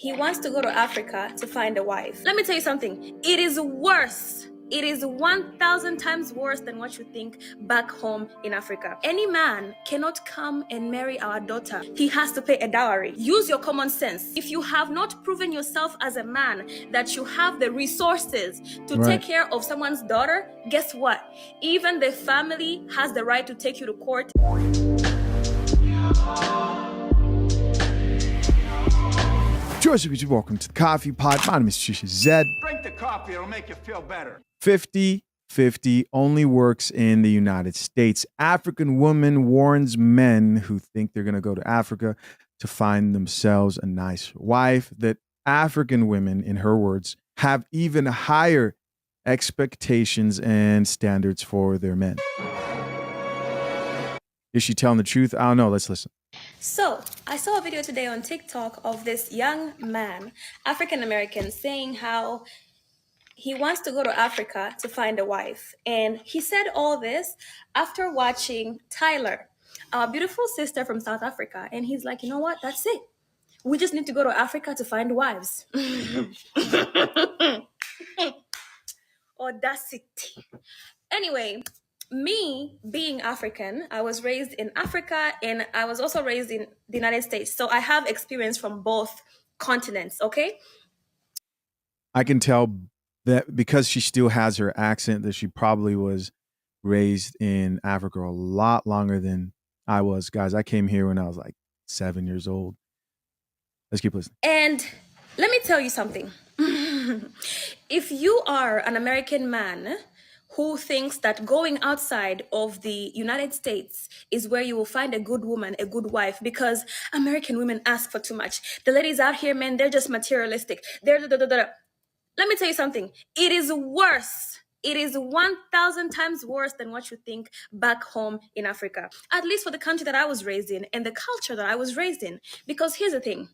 He wants to go to Africa to find a wife. Let me tell you something. It is worse. It is 1,000 times worse than what you think back home in Africa. Any man cannot come and marry our daughter. He has to pay a dowry. Use your common sense. If you have not proven yourself as a man that you have the resources to take care of someone's daughter, guess what? Even the family has the right to take you to court. George, welcome to the Coffee Pod. My name is Trisha Zed. Drink the coffee, it'll make you feel better. 50-50 only works in the United States. African woman warns men who think they're going to go to Africa to find themselves a nice wife that African women, in her words, have even higher expectations and standards for their men. Is she telling the truth? I don't know. Let's listen. So, I saw a video today on TikTok of this young man, African American, saying how he wants to go to Africa to find a wife. And he said all this after watching Tyler, our beautiful sister from South Africa. And he's like, you know what? That's it. We just need to go to Africa to find wives. Audacity. Anyway, me being African, I was raised in Africa and I was also raised in the United States. So I have experience from both continents, okay? I can tell that because she still has her accent that she probably was raised in Africa a lot longer than I was. Guys, I came here when I was like 7 years old. Let's keep listening. And let me tell you something. If you are an American man who thinks that going outside of the United States is where you will find a good woman, a good wife, because American women ask for too much. The ladies out here, man, they're just materialistic. They're Let me tell you something. It is worse. It is 1,000 times worse than what you think back home in Africa. At least for the country that I was raised in and the culture that I was raised in. Because here's the thing.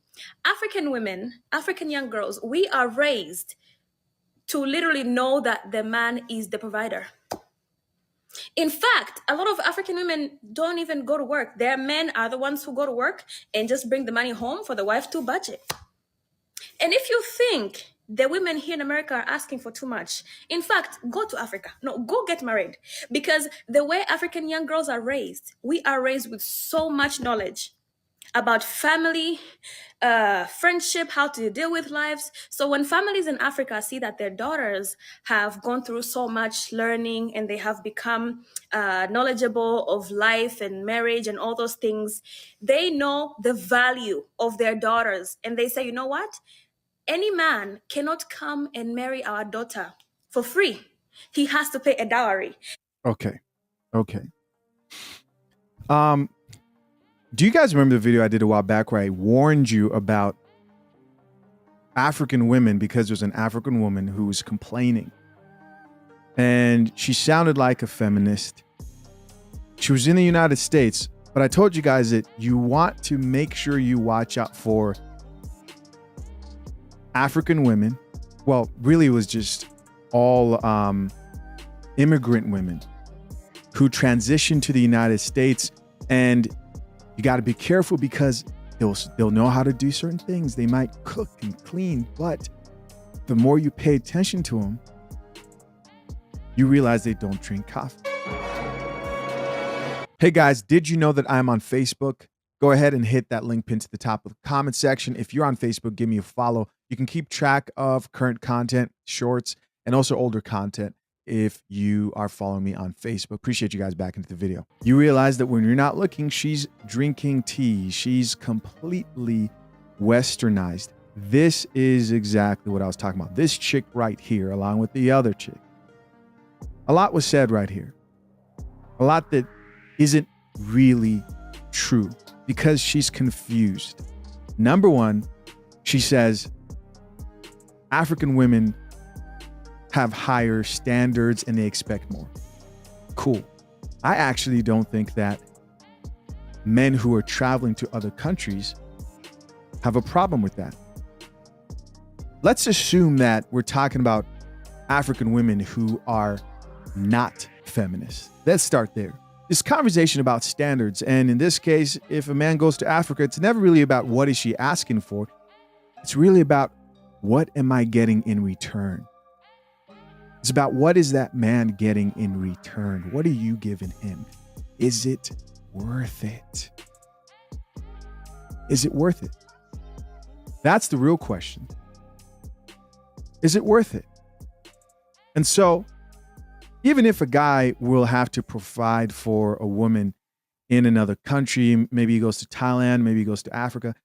African women, African young girls, we are raised to literally know that the man is the provider. In fact, a lot of African women don't even go to work. Their men are the ones who go to work and just bring the money home for the wife to budget. And if you think the women here in America are asking for too much, in fact, go to Africa. No, go get married. Because the way African young girls are raised, we are raised with so much knowledge about family, friendship, how to deal with lives. So when families in Africa see that their daughters have gone through so much learning and they have become knowledgeable of life and marriage and all those things, they know the value of their daughters. And they say, you know what? Any man cannot come and marry our daughter for free. He has to pay a dowry. Okay. Do you guys remember the video I did a while back where I warned you about African women because there's an African woman who was complaining and she sounded like a feminist. She was in the United States, but I told you guys that you want to make sure you watch out for African women. Well, really it was just all immigrant women who transitioned to the United States, and you got to be careful because they'll know how to do certain things. They might cook and clean, but the more you pay attention to them, you realize they don't drink coffee. Hey guys, did you know that I'm on Facebook? Go ahead and hit that link pinned to the top of the comment section. If you're on Facebook, give me a follow. You can keep track of current content, shorts, and also older content if you are following me on Facebook. Appreciate you guys back into the video. You realize that when you're not looking, she's drinking tea. She's completely westernized. This is exactly what I was talking about. This chick right here, along with the other chick. A lot was said right here. A lot that isn't really true because she's confused. Number one, she says African women have higher standards and they expect more. Cool. I actually don't think that men who are traveling to other countries have a problem with that. Let's assume that we're talking about African women who are not feminists. Let's start there. This conversation about standards, and in this case, if a man goes to Africa, it's never really about what is she asking for. It's really about what am I getting in return? It's about what is that man getting in return? What are you giving him? Is it worth it? Is it worth it? That's the real question. Is it worth it? And so, even if a guy will have to provide for a woman in another country, maybe he goes to Thailand, maybe he goes to Africa,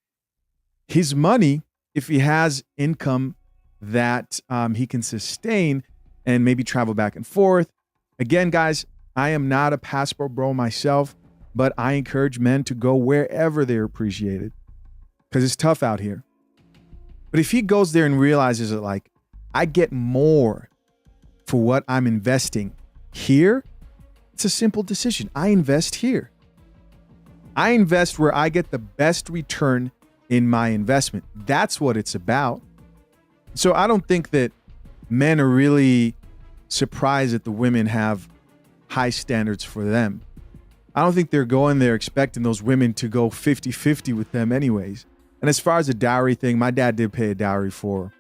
his money, if he has income that he can sustain and maybe travel back and forth. Again, guys, I am not a passport bro myself, but I encourage men to go wherever they're appreciated because it's tough out here. But if he goes there and realizes that, like, I get more for what I'm investing here, it's a simple decision. I invest here. I invest where I get the best return in my investment. That's what it's about. So I don't think that men are really surprised that the women have high standards for them. I don't think they're going there expecting those women to go 50-50 with them anyways. And as far as the dowry thing, my dad did pay a dowry for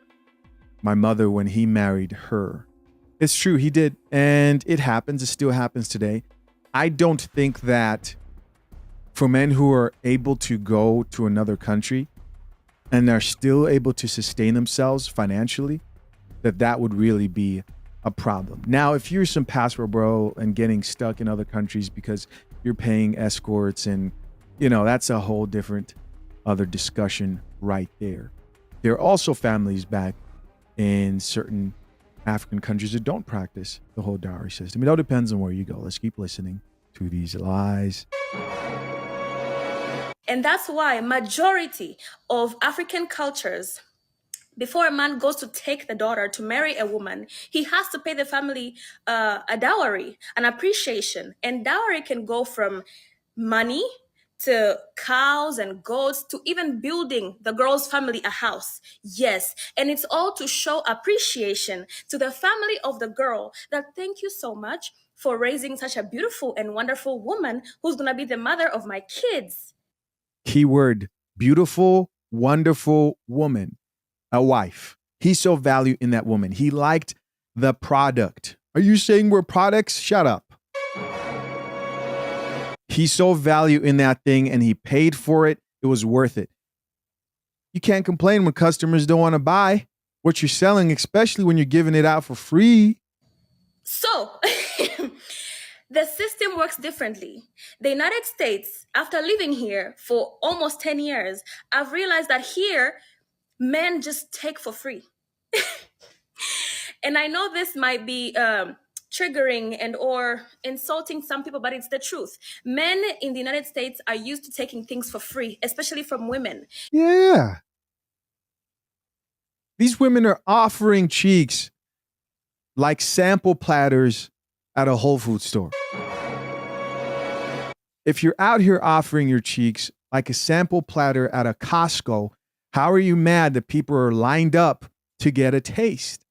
my mother when he married her. It's true, he did. And it happens. It still happens today. I don't think that for men who are able to go to another country and are still able to sustain themselves financially, that would really be a problem. Now, if you're some passport bro and getting stuck in other countries because you're paying escorts and, that's a whole different other discussion right there. There are also families back in certain African countries that don't practice the whole dowry system. It all depends on where you go. Let's keep listening to these lies. And that's why majority of African cultures, before a man goes to take the daughter to marry a woman, he has to pay the family a dowry, an appreciation. And dowry can go from money to cows and goats to even building the girl's family a house. Yes. And it's all to show appreciation to the family of the girl that thank you so much for raising such a beautiful and wonderful woman who's going to be the mother of my kids. Keyword, beautiful, wonderful woman, a wife. He saw value in that woman. He liked the product. Are you saying we're products? Shut up. He saw value in that thing and he paid for it. It was worth it. You can't complain when customers don't want to buy what you're selling, especially when you're giving it out for free. So, the system works differently. The United States, after living here for almost 10 years, I've realized that here, men just take for free. And I know this might be triggering and or insulting some people, but it's the truth. Men in the United States are used to taking things for free, especially from women. Yeah. These women are offering cheeks like sample platters at a Whole Foods store. If you're out here offering your cheeks like a sample platter at a Costco, how are you mad that people are lined up to get a taste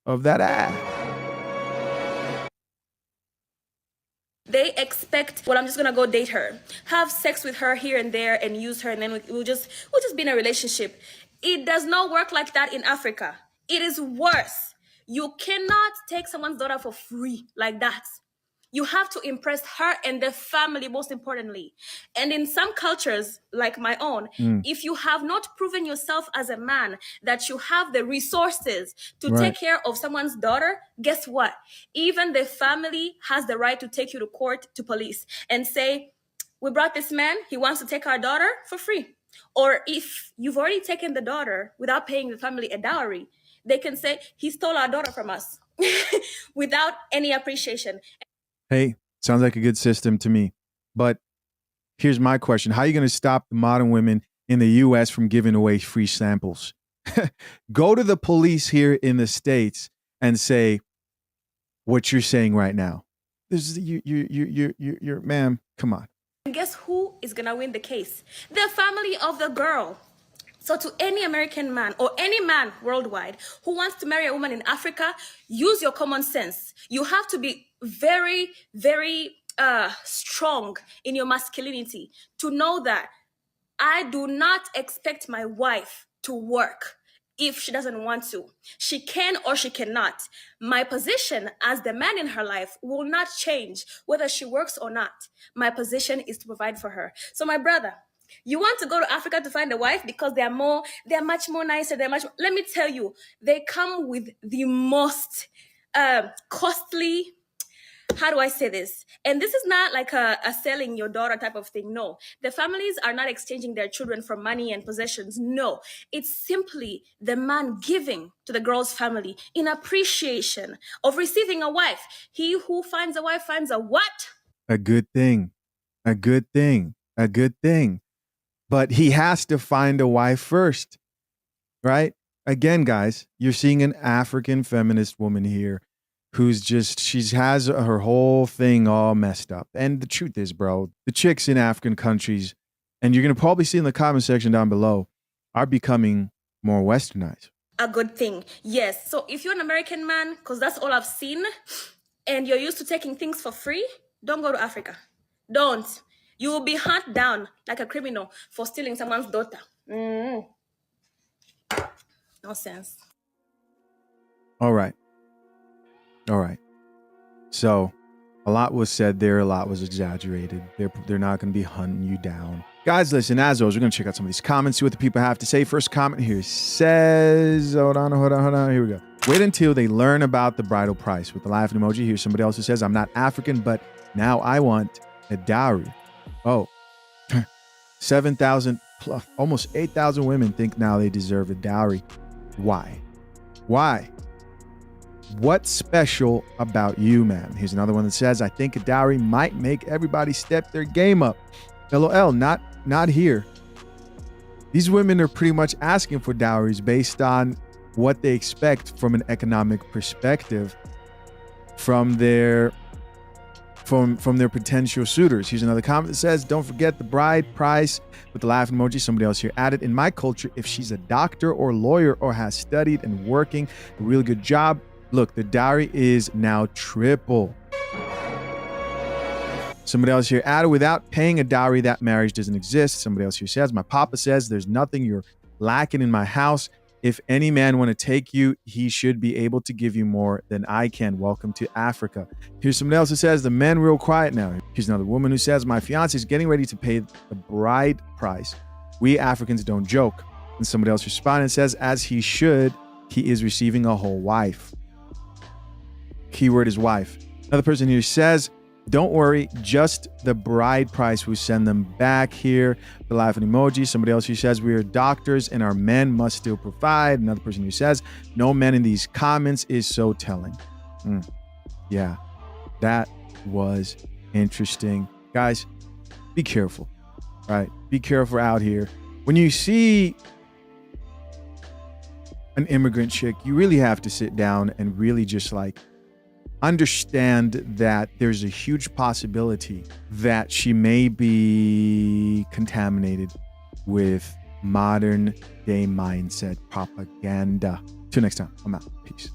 of that ass? They expect, well, I'm just gonna go date her, have sex with her here and there, and use her, and then we'll just be in a relationship. It does not work like that in Africa. It is worse. You cannot take someone's daughter for free like that. You have to impress her and the family, most importantly. And in some cultures, like my own, if you have not proven yourself as a man that you have the resources to take care of someone's daughter, guess what? Even the family has the right to take you to court, to police, and say, we brought this man, he wants to take our daughter for free. Or if you've already taken the daughter without paying the family a dowry, they can say, he stole our daughter from us without any appreciation. Hey, sounds like a good system to me. But here's my question. How are you going to stop the modern women in the U.S. from giving away free samples? Go to the police here in the States and say what you're saying right now. This is, you're, ma'am, come on. And guess who is going to win the case? The family of the girl. So to any American man or any man worldwide who wants to marry a woman in Africa, use your common sense. You have to be very, very strong in your masculinity to know that I do not expect my wife to work if she doesn't want to. She can or she cannot. My position as the man in her life will not change whether she works or not. My position is to provide for her. So my brother, you want to go to Africa to find a wife because they're much more nicer. Let me tell you, they come with the most costly, how do I say this? And this is not like a selling your daughter type of thing. No, the families are not exchanging their children for money and possessions. No, it's simply the man giving to the girl's family in appreciation of receiving a wife. He who finds a wife finds a what? A good thing. A good thing. A good thing. But he has to find a wife first, right? Again, guys, you're seeing an African feminist woman here who's just, she has her whole thing all messed up. And the truth is, bro, the chicks in African countries, and you're going to probably see in the comment section down below, are becoming more westernized. A good thing, yes. So if you're an American man, because that's all I've seen, and you're used to taking things for free, don't go to Africa. Don't. You will be hunted down like a criminal for stealing someone's daughter. Nonsense. All right. So a lot was said there. A lot was exaggerated. They're not going to be hunting you down. Guys, listen, as always, we're going to check out some of these comments, see what the people have to say. First comment here says, hold on. Here we go. Wait until they learn about the bridal price with the laughing emoji. Here's somebody else who says, I'm not African, but now I want a dowry. Oh, 7,000 plus, almost 8,000 women think now they deserve a dowry. Why? What's special about you, man? Here's another one that says, I think a dowry might make everybody step their game up. LOL, not here. These women are pretty much asking for dowries based on what they expect from an economic perspective from their potential suitors. Here's another comment that says, don't forget the bride price with the laughing emoji. Somebody else here added, in my culture, if she's a doctor or lawyer or has studied and working a really good job, look, the dowry is now triple. Somebody else here added, without paying a dowry, that marriage doesn't exist. Somebody else here says, my papa says there's nothing you're lacking in my house. If any man want to take you, he should be able to give you more than I can. Welcome to Africa. Here's somebody else who says, the men real quiet now. Here's another woman who says, my fiance is getting ready to pay the bride price. We Africans don't joke. And somebody else responded and says, as he should, he is receiving a whole wife. Keyword is wife. Another person here says, don't worry, just the bride price. We send them back here. The laughing emoji. Somebody else who says, we are doctors and our men must still provide. Another person who says, no men in these comments is so telling. Yeah, that was interesting. Guys, be careful, right? Be careful out here. When you see an immigrant chick, you really have to sit down and really just like understand that there's a huge possibility that she may be contaminated with modern day mindset propaganda. Till next time, I'm out. Peace.